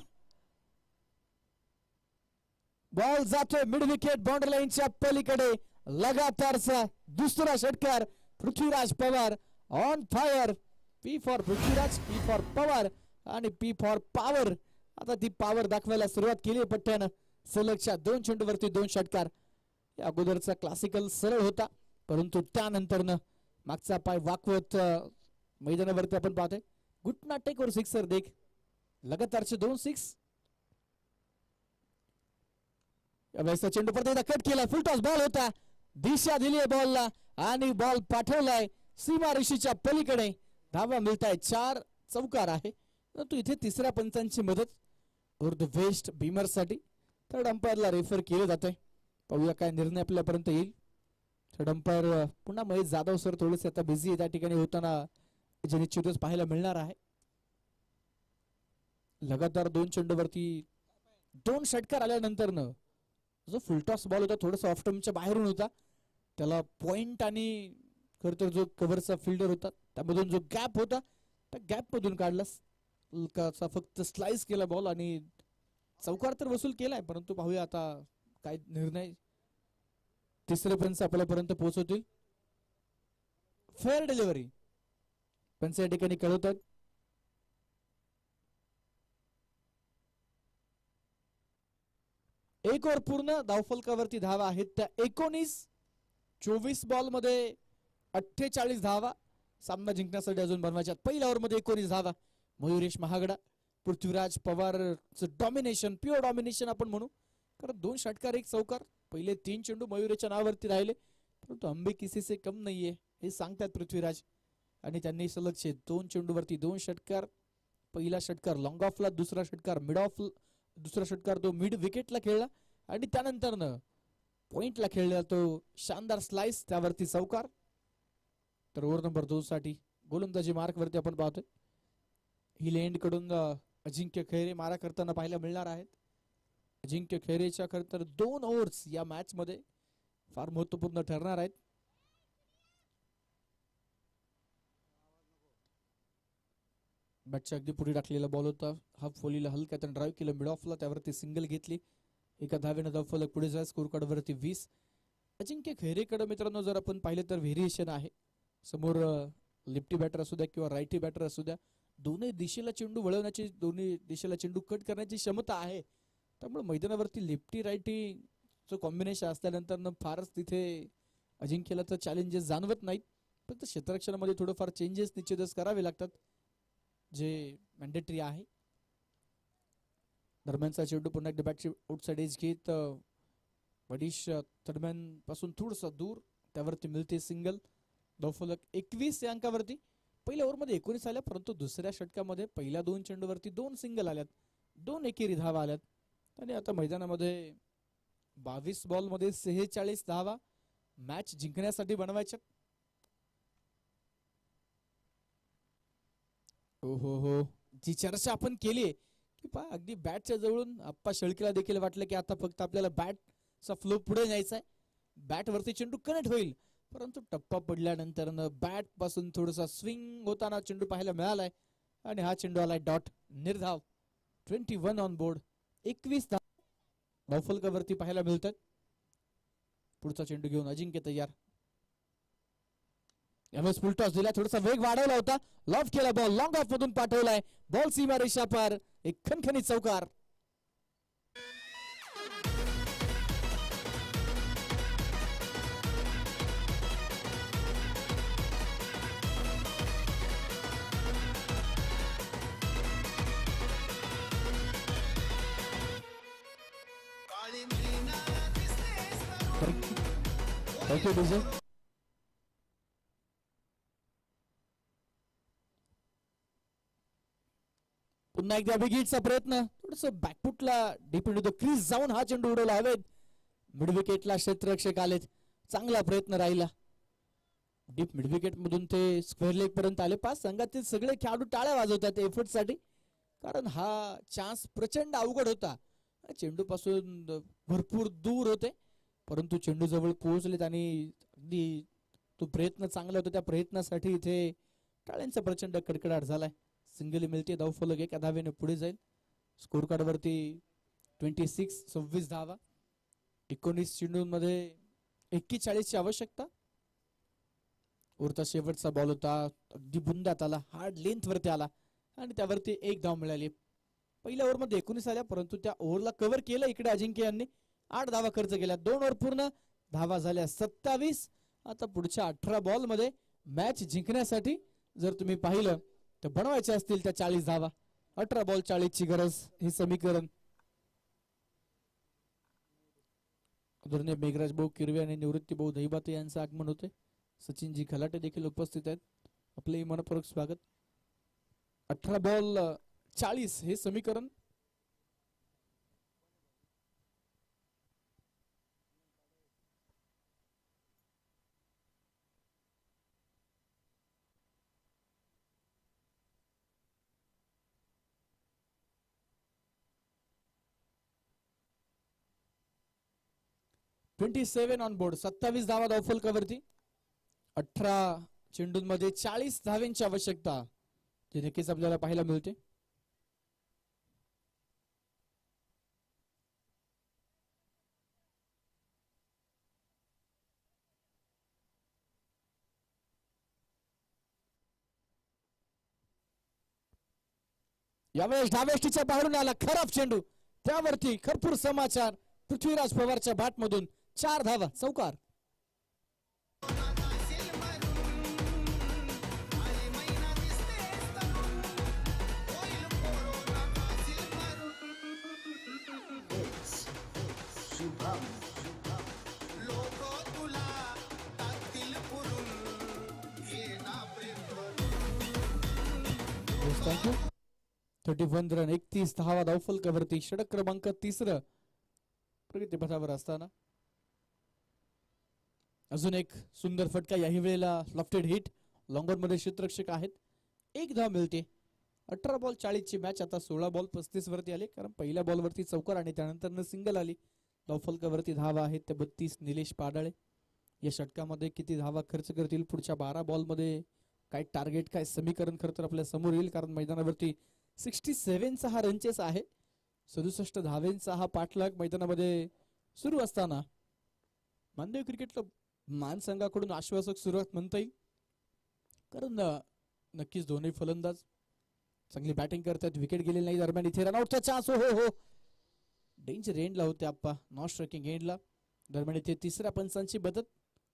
A: बॉल जातोय मिड विकेट बाउंड्री लाईनच्या पलीकडे. लगातारचा दुसरा षटकार. Prithviraj Pawar on fire. P for Prithviraj, P for Pawar आणि पी फॉर पॉवर. आता ती पॉवर दाखवायला सुरुवात केली पट्ट्यानं. सलगच्या 2 चेंडूवरती 2 षटकार. या अगोदरचा क्लासिकल सरळ होता परंतु त्यानंतरनं मागचा पाय वाकवत मैदानावरती आपण पाहतोय. घुटना टेकवर सिक्सर देख. लगातारचे 2 6. यावेळेसचा चेंडू परत एकदा कट केला. फुल टॉस बॉल होता. दिशा दिली आहे बॉलला आणि बॉल पाठवलाय सीमारेषेच्या पलीकडे. धावा मिळताय 4. चौकार आहे परंतु इथे तिसऱ्या पंचांची मदत उर्द वेस्ट बीमर साठी. थर्ड अंपायरला रेफर केले जाते. पाहूया काय निर्णय आपल्यापर्यंत येईल. थर्ड अंपायर पुन्हा महेश जाधव सर थोडेसे आता बिझी आहे त्या ठिकाणी होताना जे निश्चितच पाहायला मिळणार आहे. लगातार 2 चेंडूवरती 2 षटकार आल्यानंतर जो फुलटॉस बॉल होता थोडासा ऑफ स्टंपच्या बाहेरून होता. त्याला पॉइंट आणि खरं तर जो कव्हरचा फिल्डर होता त्यामधून जो गॅप होता त्या गॅप मधून काढला. फक्त स्लाइस केला बॉल आणि चौकार तर वसूल केलाय परंतु पाहूया आता काय निर्णय तिसरे पंच आपल्यापर्यंत पोहोचवतील. फेअर डिलिव्हरी पंच या ठिकाणी कळवतात. एक ओव्हर पूर्ण. धावफलकावरती धावा आहेत त्या 19. 24 बॉल मध्ये 48 धावा सामना जिंकण्यासाठी अजून बनवायच्या. पहिल्या ओव्हर मध्ये 19 धावा. मयुरेश महागडा Prithviraj Pawar domination pure domination आपण म्हणू कारण 2 षटकार 1 चौकार. पहिले 3 चेंडू मयुरेच्या नावावरती राहिले परंतु अंबे किसी से कम नाहीये. हे सांगतात पृथ्वीराज. आणि त्यांनी सलगचे 2 चेंडूवरती 2 षटकार. पहिला षटकार लॉंग ऑफला, दुसरा षटकार मिड ऑफ, दुसरा षटकार तो मिड विकेटला खेळला आणि त्यानंतर पॉइंटला खेळला तो शानदार स्लाइस, त्यावरती चौकार. तर ओव्हर नंबर 2 साठी गोलंदाजी मार्क वरती आपण पाहतोय हिलँड कडून अजिंक्य खैरे मारा करताना पाहायला मिळणार आहेत. अजिंक्य खैरेच्या खरं तर 2 ओव्हर्स या मॅच मध्ये फार महत्वपूर्ण ठरणार आहेत. बॅटच्या अगदी पुढे टाकलेला बॉल होता. हाफ फॉलीला हलक्या त्यानं ड्राईव्ह केलं मिड ऑफला, त्यावरती सिंगल घेतली. एका धावेनं धावफलक पुढे जाय. स्कोर कार्ड वरती 20. अजिंक्य खैरेकडे मित्रांनो जर आपण पाहिलं तर व्हेरिएशन आहे. समोर लेफ्टी बॅटर असू द्या किंवा राईटी बॅटर असू द्या, दोन्ही दिशेला चेंडू वळवण्याची, दोन्ही दिशेला चेंडू कट करण्याची क्षमता आहे. त्यामुळे मैदानावरती लेफ्टी राईटीचं कॉम्बिनेशन असल्यानंतर फारच तिथे अजिंक्यला तर चॅलेंजेस जाणवत नाहीत. फक्त क्षेत्ररक्षणामध्ये थोडंफार चेंजेस निश्चितच करावे लागतात, जे मॅन्डेटरी आहे. दरम्यानचा चेंडू पुन्हा एकदा बॅटची आउटसाइड एज घेत वडिश दरम्यान पासून थोडंसं दूर, त्यावरती मिळते सिंगल. धावफलक 21 या अंकावरती. पहिल्या ओव्हरमध्ये 19 आल्या, परंतु दुसऱ्या षटकामध्ये पहिल्या 2 चेंडूवरती 2 सिंगल आल्यात, 2 एकेरी धावा आल्यात. आणि आता मैदानामध्ये 22 बॉलमध्ये 46 धावा मॅच जिंकण्यासाठी बनवायच्या. हो, जी चर्चा आपण केली की पहा अगदी बॅटच्या जवळून आप्पा शेळकेला देखील वाटलं की आता फक्त आपल्याला बॅटचा फ्लो पुढे न्यायचा आहे, बॅट वरती चेंडू कनेक्ट होईल. परंतु टप्पा पडल्यानंतर बॅट पासून थोडासा स्विंग होताना चेंडू पाहायला मिळालाय आणि हा चेंडू आलाय डॉट, निर्धाव. 21 ऑन बोर्ड, 21 धावफलकावरती पाहायला मिळतात. पुढचा चेंडू घेऊन अजिंक्य तयार. यावेळेस फुल टॉस दिला, थोडासा वेग वाढवला होता, लॉफ केला बॉल, लॉंग ऑफ मधून पाठवलाय, बॉल सीमा रेषा पार, एक खणखणीत चौकार. Thank you DJ. पुन्हा एकदा बिगीटचा प्रयत्न, थोडस बॅकफुटला डीप इंटू द क्रीज जाऊन हा चेंडू उडवला हवेत. मिड विकेटला क्षेत्ररक्षक आलेत, चांगला प्रयत्न राहिला. डीप मिड विकेट मधून ते स्क्वेअर लेग पर्यंत आले. 5 संघातील सगळे खेळाडू टाळ्या वाजवतात एफर्ट साठी, कारण हा चान्स प्रचंड अवघड होता. चेंडू पासून भरपूर दूर होते, परंतु चेंडू जवळ पोहोचलेत आणि अगदी तो प्रयत्न चांगला होता. त्या प्रयत्नासाठी इथे टाळ्यांचा प्रचंड कडकडाट झालाय. सिंगल मिळते, धावफलक 1 धावेने पुढे जाईल. स्कोर कार्ड वरती 26 धावा. 19 चेंडूंमध्ये 41 ची आवश्यकता. उरता शेवटचा बॉल होता, अगदी बुंदात आला, हार्ड लेंथ वरती आला आणि त्यावरती 1 धाव मिळाली. पहिल्या ओव्हरमध्ये 19 आल्या, परंतु त्या ओव्हरला कव्हर केलं इकडे अजिंक्य यांनी. 8 धावा खर्च केल्या, 2 ओव्हर पूर्ण, धावा झाल्या 27. आता पुढच्या 18 बॉल मध्ये मॅच जिंकण्यासाठी जर तुम्ही पाहिलं तर बनवायचे असतील त्या 40 धावा. 18 बॉल 40 ची गरज, हे समीकरण. आदरणीय मेघराज भाऊ किरवे आणि निवृत्ती भाऊ दहिबाते यांचं आगमन होते. सचिनजी खलाटे देखील उपस्थित आहेत, आपले मनपूर्वक स्वागत. 18 बॉल 40 हे समीकरण. (27) ऑन बोर्ड, 27 धावा धावफलकावरती. 18 चेंडूंमध्ये 40 धाव्यांची आवश्यकता, जे नक्कीच आपल्याला पाहायला मिळते. यावेळेस डाव्याष्टीच्या बाहेरून आला खराब चेंडू, त्यावरती भरपूर समाचार. पृथ्वीराज पवारच्या बॅट मधून 4 धावा, चौकार. थँक्यू. 31 रन 31 धावा धावफलकावरती षटक क्रमांक 3 प्रगतीपथावर असताना अजून एक सुंदर फटका. याही वेळेला लॉफ्टेड हिट. लॉंगर मध्ये क्षेत्ररक्षक आहेत. एक धाव मिळते. 18 बॉल 40 ची मॅच आता 16 बॉल 35 वरती आले, कारण पहिल्या बॉल वरती चौकार आणि त्यानंतर सिंगल आली. धावफलकावरती धावा आहेत ते 32. निलेश पाडाळे या षटकामध्ये किती धावा खर्च करतील पुढच्या 12 बॉल मध्ये, काय टार्गेट, काय समीकरण खरं तर आपल्या समोर येईल, कारण मैदानावरती 67 चा हा रनचेस आहे. 67 धावेंचा हा पाठलाग मैदानामध्ये सुरू असताना मानदेव क्रिकेट महासंघाकडून आश्वासक सुरुवात म्हणता येईल, कारण नक्कीच दोन्ही फलंदाज चांगली बॅटिंग करतात. विकेट गेलेली नाही. दरम्यान इथे रनआउटचा चान्स. हो डेंजर एंडला होते आप्पा, नॉट स्ट्रायकिंग एंडला. दरम्यान इथे तिसऱ्या पंचांची बदल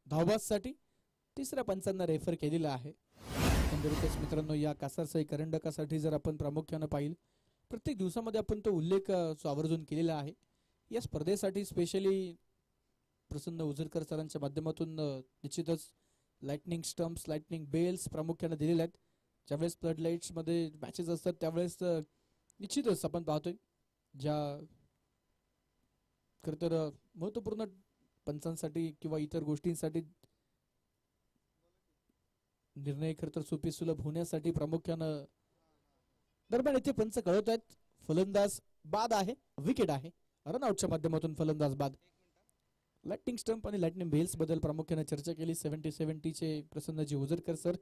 A: धावबाजसाठी. तिसऱ्या पंचांना रेफर केलेला आहे. एकंदरीतच मित्रांनो या कासारसाई करंडकासाठी जर आपण प्रामुख्यानं पाहिलं, प्रत्येक दिवसामध्ये आपण तो उल्लेख आवर्जून केलेला आहे. या स्पर्धेसाठी स्पेशली प्रसन्न उजरकर सरांच्या माध्यमातून निश्चितच लाइटनिंग स्टंप्स, लाइटनिंग बेल्स प्रामुख्याने दिलेले आहेत. ज्यावेळेस फ्लड लाईट्स मध्ये मॅचेस असतात त्यावेळेस निश्चितच आपण पाहतोय ज्या खरं तर महत्वपूर्ण पंचांसाठी किंवा इतर गोष्टींसाठी निर्णय खरं तर सोपी सुलभ होण्यासाठी प्रामुख्यानं. दरम्यान इथे पंच कळवत आहेत फलंदाज बाद आहे, विकेट आहे. रनआउटच्या माध्यमातून फलंदाज बाद. लाइटनिंग स्टंप आणि लाइटनिंग बेल्स बद्दल प्रामुख्याने चर्चा केली. 70-70 चे प्रसन्नजी उजरकर सर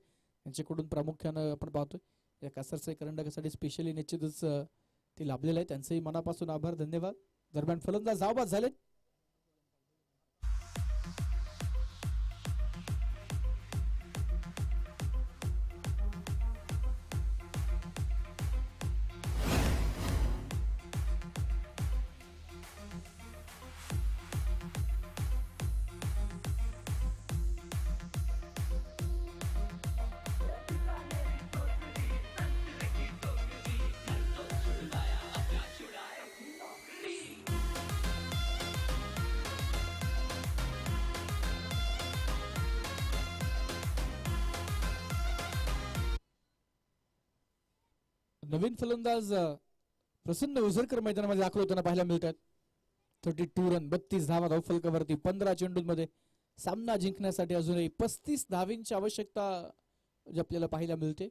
A: यांच्याकडून प्रामुख्यानं आपण पाहतोय या कासारसाई करंडकासाठी स्पेशली निश्चितच ते लाभलेले आहे. त्यांचेही मनापासून आभार, धन्यवाद. दरम्यान फलंदाज धावबाद झाले. नवीन फलंदाज प्रसन्न उजरकर मैदानामध्ये दाखल होताना पाहायला मिळतात. 32 रन 32 धावा धावफलकावरती 15 चेंडूंमध्ये सामना जिंकण्यासाठी अजूनही 35 धावींची आवश्यकता जी आपल्याला पाहायला मिळते.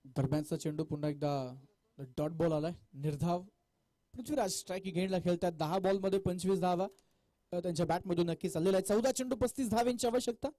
A: दरम्यानचा चेंडू पुन्हा एकदा डॉट बॉल आलाय. निर्धाव. पृथ्वीराज स्ट्रायकिंग एंडला खेळतात. 10 बॉल मध्ये 25 धावा त्यांच्या बॅटमधून नक्की चाललेला आहे. 14 चेंडू 35 धावेंची आवश्यकता.